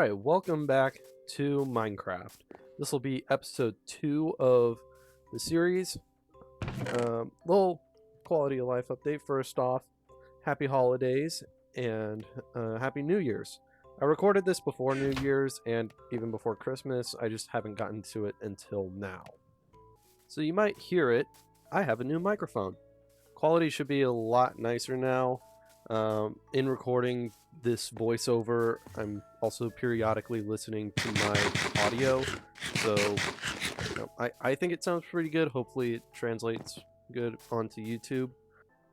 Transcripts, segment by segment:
Alright, welcome back to Minecraft. This will be episode 2 of the series. Little quality of life update. First off, happy holidays and happy New Year's. I recorded this before New Year's and even before Christmas. I just haven't gotten to it until now. So you might hear it. I have a new microphone. Quality should be a lot nicer now. In recording this voiceover, I'm also periodically listening to my audio, so I think it sounds pretty good. Hopefully it translates good onto YouTube.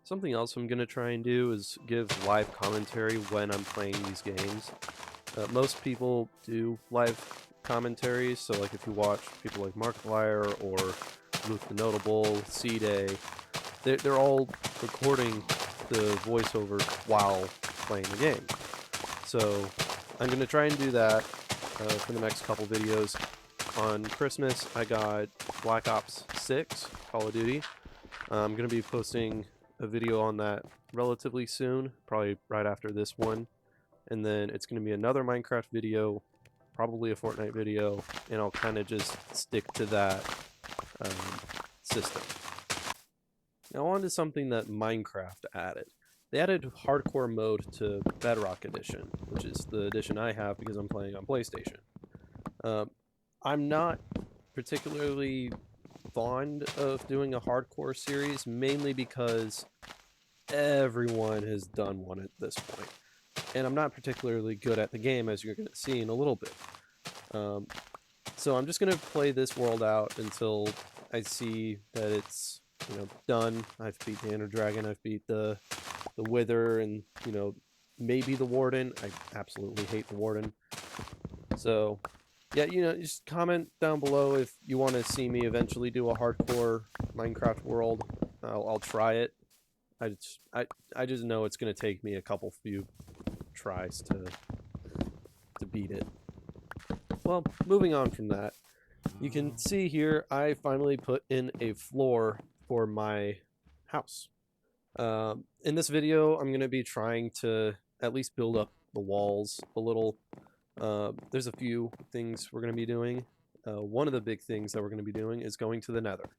Something else I'm going to try and do is give live commentary when I'm playing these games. Most people do live commentaries, so like if you watch people like Markiplier or Luke the Notable, C-Day, they're all recording the voiceover while playing the game. So I'm going to try and do that for the next couple videos. On Christmas, I got Black Ops 6, Call of Duty. I'm going to be posting a video on that relatively soon, probably right after this one. And then it's going to be another Minecraft video, probably a Fortnite video, and I'll kind of just stick to that system. Now on to something that Minecraft added. They added hardcore mode to Bedrock Edition, which is the edition I have because I'm playing on PlayStation. I'm not particularly fond of doing a hardcore series, mainly because everyone has done one at this point. And I'm not particularly good at the game, as you're going to see in a little bit. So I'm just going to play this world out until I see that it's done. I've beat the Ender Dragon, I've beat the Wither, and maybe the Warden. I absolutely hate the Warden. So yeah, just comment down below if you want to see me eventually do a hardcore Minecraft world. I'll try it. I just know it's gonna take me a few tries to beat it. Well, moving on from that, you can see here I finally put in a floor for my house. In this video, I'm going to be trying to at least build up the walls a little. There's a few things we're going to be doing. One of the big things that we're going to be doing is going to the Nether.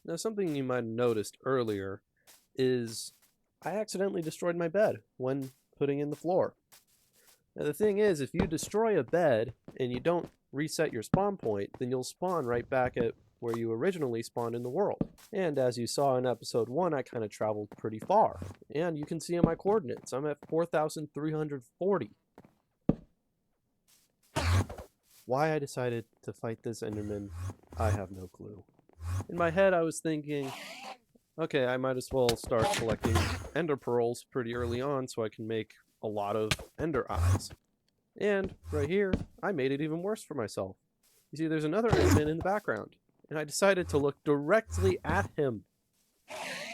Now, something you might have noticed earlier is I accidentally destroyed my bed when putting in the floor. Now, the thing is, if you destroy a bed and you don't reset your spawn point, then you'll spawn right back at where you originally spawned in the world. And as you saw in episode 1, I kind of traveled pretty far. And you can see in my coordinates, I'm at 4,340. Why I decided to fight this Enderman, I have no clue. In my head, I was thinking, okay, I might as well start collecting Ender Pearls pretty early on so I can make a lot of Ender Eyes. And right here, I made it even worse for myself. You see, there's another Enderman in the background, and I decided to look directly at him.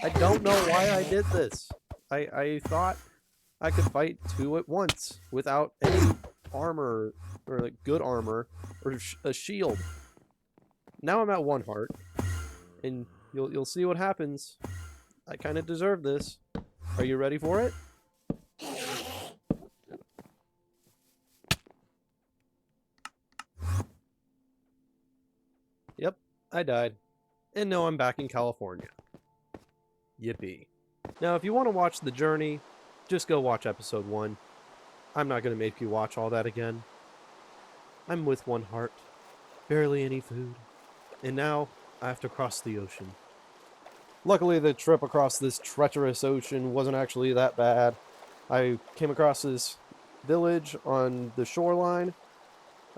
I don't know why I did this. I thought I could fight two at once without any armor, or like good armor, or a shield. Now I'm at 1 heart, and you'll see what happens. I kind of deserve this. Are you ready for it? Yep, I died. And now I'm back in California. Yippee. Now, if you want to watch the journey, just go watch episode 1. I'm not going to make you watch all that again. I'm with 1 heart, barely any food, and now I have to cross the ocean. Luckily, the trip across this treacherous ocean wasn't actually that bad. I came across this village on the shoreline.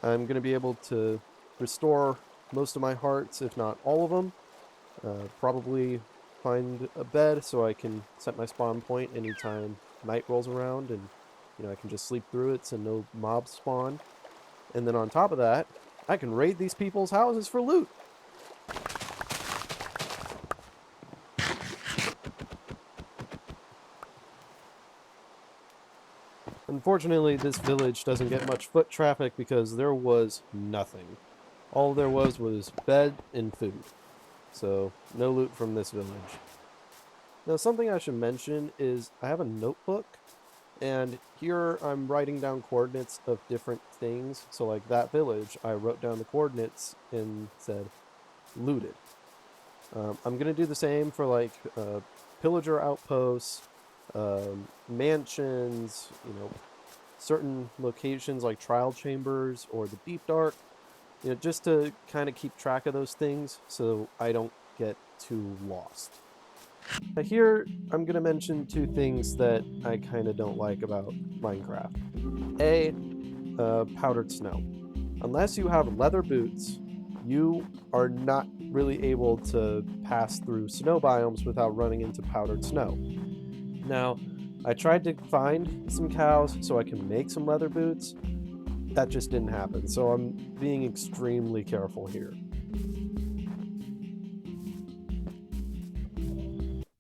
I'm going to be able to restore most of my hearts, if not all of them. Probably find a bed so I can set my spawn point anytime night rolls around, and I can just sleep through it so no mobs spawn. And then on top of that, I can raid these people's houses for loot. Unfortunately, this village doesn't get much foot traffic because there was nothing. All there was bed and food. So, no loot from this village. Now, something I should mention is I have a notebook And here I'm writing down coordinates of different things. So like that village, I wrote down the coordinates and said looted. I'm going to do the same for like pillager outposts, mansions, certain locations like trial chambers or the deep dark, just to kind of keep track of those things so I don't get too lost. Now here, I'm going to mention two things that I kind of don't like about Minecraft. Powdered snow. Unless you have leather boots, you are not really able to pass through snow biomes without running into powdered snow. Now, I tried to find some cows so I can make some leather boots. That just didn't happen, so I'm being extremely careful here.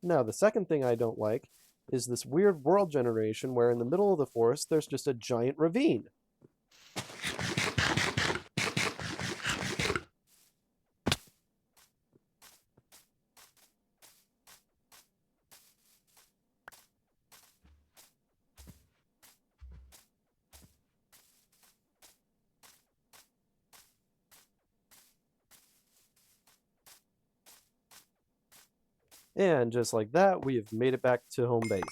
Now, the second thing I don't like is this weird world generation where in the middle of the forest there's just a giant ravine. And just like that, we have made it back to home base.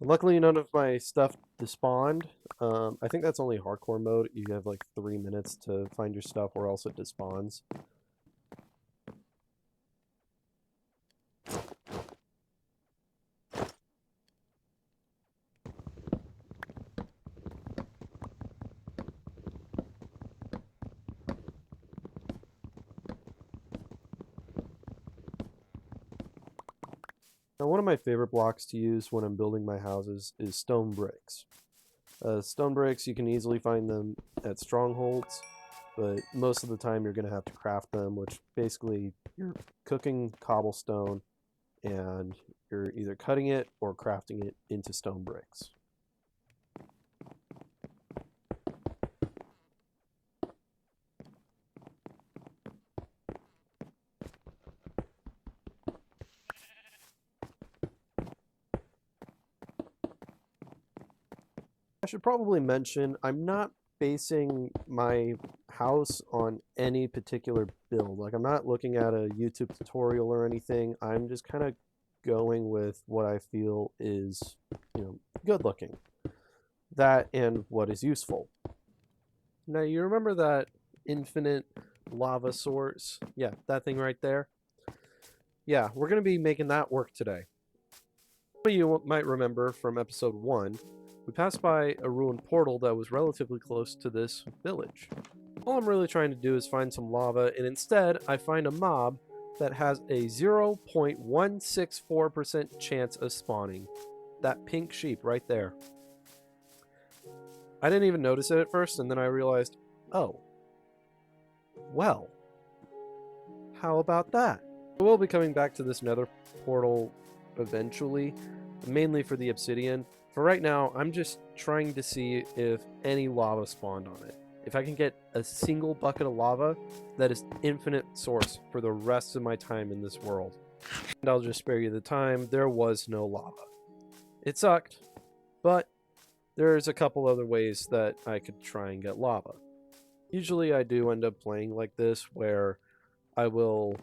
Luckily, none of my stuff despawned. I think that's only hardcore mode. You have like 3 minutes to find your stuff or else it despawns. Now, one of my favorite blocks to use when I'm building my houses is stone bricks. Stone bricks, you can easily find them at strongholds, but most of the time you're going to have to craft them, which basically you're cooking cobblestone and you're either cutting it or crafting it into stone bricks. I should probably mention I'm not basing my house on any particular build. Like, I'm not looking at a YouTube tutorial or anything. I'm just kind of going with what I feel is, good looking. That and what is useful. Now, you remember that infinite lava source? Yeah, that thing right there. Yeah, we're going to be making that work today. Some of you might remember from episode 1, we passed by a ruined portal that was relatively close to this village. All I'm really trying to do is find some lava, and instead I find a mob that has a 0.164% chance of spawning. That pink sheep right there. I didn't even notice it at first, and then I realized, oh, well, how about that? We'll be coming back to this nether portal eventually, mainly for the obsidian. For right now, I'm just trying to see if any lava spawned on it. If I can get a single bucket of lava, that is infinite source for the rest of my time in this world. And I'll just spare you the time, there was no lava. It sucked, but there's a couple other ways that I could try and get lava. Usually I do end up playing like this, where I will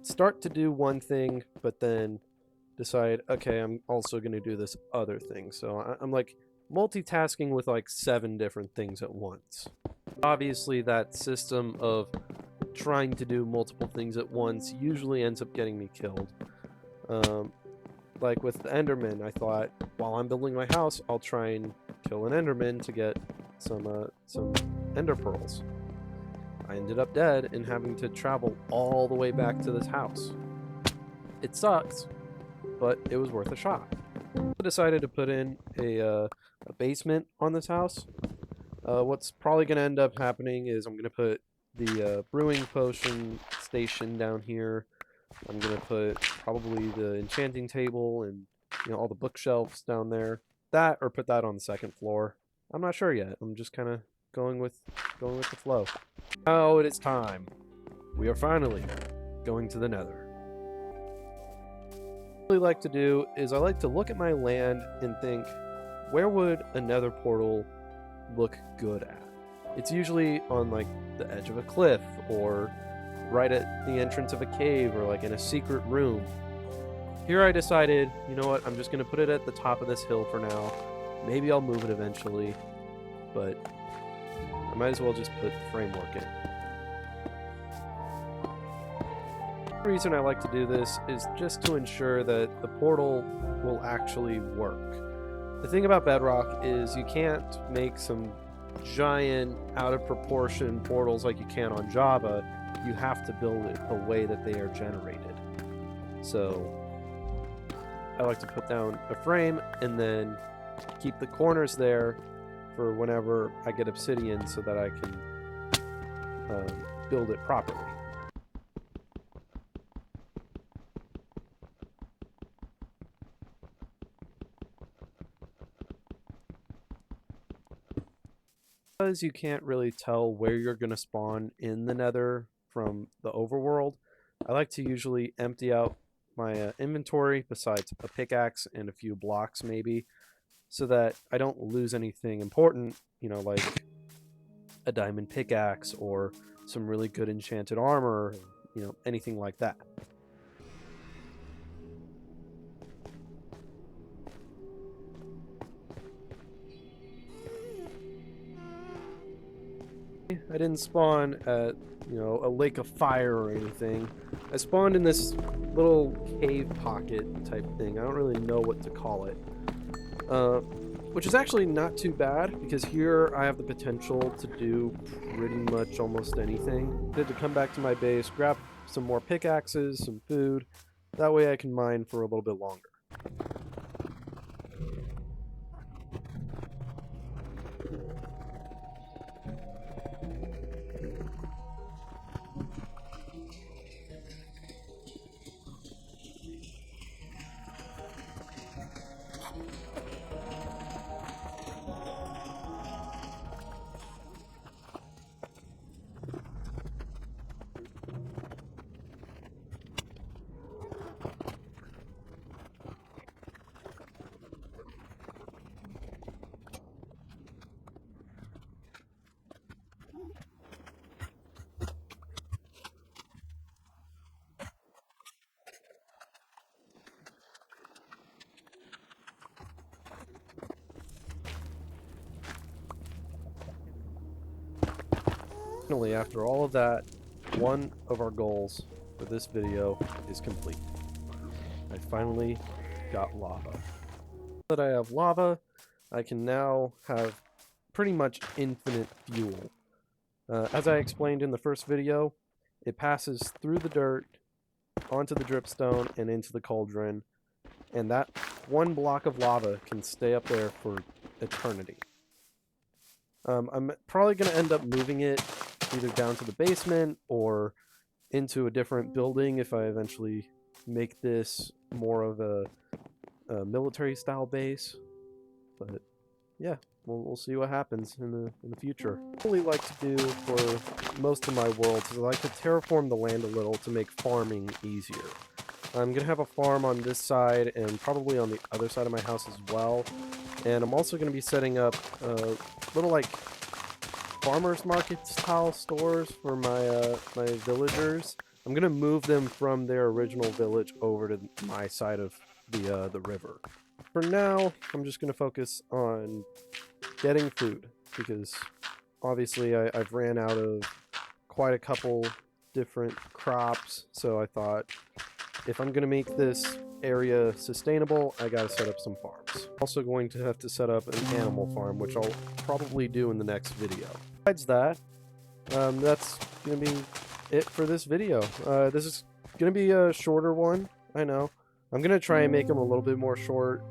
start to do one thing, but then decide, okay, I'm also going to do this other thing. So I'm like multitasking with like 7 different things at once. Obviously, that system of trying to do multiple things at once usually ends up getting me killed. Like with the Enderman, I thought, while I'm building my house, I'll try and kill an Enderman to get some Ender Pearls. I ended up dead and having to travel all the way back to this house. It sucks, but it was worth a shot. I decided to put in a basement on this house. What's probably going to end up happening is I'm going to put the brewing potion station down here. I'm going to put probably the enchanting table and all the bookshelves down there. That, or put that on the second floor. I'm not sure yet. I'm just kind of going with the flow. Now it is time. We are finally going to the Nether. What I really like to do is I like to look at my land and think, where would a nether portal look good at? It's usually on like the edge of a cliff, or right at the entrance of a cave, or like in a secret room. Here I decided, you know what, I'm just going to put it at the top of this hill for now. Maybe I'll move it eventually, but I might as well just put the framework in. The reason I like to do this is just to ensure that the portal will actually work. The thing about Bedrock is you can't make some giant, out of proportion portals like you can on Java. You have to build it the way that they are generated. So I like to put down a frame and then keep the corners there for whenever I get obsidian so that I can build it properly. Because you can't really tell where you're going to spawn in the nether from the overworld, I like to usually empty out my inventory besides a pickaxe and a few blocks maybe, so that I don't lose anything important, you know, like a diamond pickaxe or some really good enchanted armor, you know, anything like that. I didn't spawn at, you know, a lake of fire or anything. I spawned in this little cave pocket type thing. I don't really know what to call it. Which is actually not too bad, because here I have the potential to do pretty much almost anything. I had to come back to my base, grab some more pickaxes, some food. That way I can mine for a little bit longer. Finally, after all of that, one of our goals for this video is complete. I finally got lava. Now that I have lava, I can now have pretty much infinite fuel. As I explained in the first video, it passes through the dirt, onto the dripstone, and into the cauldron, and that one block of lava can stay up there for eternity. I'm probably going to end up moving it either down to the basement or into a different building if I eventually make this more of a military style base. But yeah, we'll see what happens in the future. What I really like to do for most of my worlds is I like to terraform the land a little to make farming easier. I'm going to have a farm on this side and probably on the other side of my house as well. And I'm also going to be setting up little like farmers market style stores for my my villagers. I'm gonna move them from their original village over to my side of the river. For now, I'm just gonna focus on getting food, because obviously I've ran out of quite a couple different crops, so I thought if I'm gonna make this area sustainable, I gotta set up some farms. Also going to have to set up an animal farm, which I'll probably do in the next video. Besides that, that's gonna be it for this video. This is gonna be a shorter one, I know. I'm gonna try and make them a little bit more short,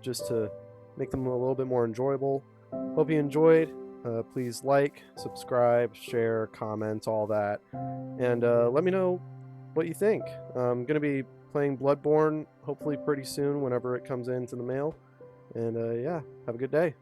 just to make them a little bit more enjoyable. Hope you enjoyed. Please like, subscribe, share, comment, all that, and let me know what you think. I'm gonna be playing Bloodborne hopefully pretty soon whenever it comes into the mail. And yeah, have a good day.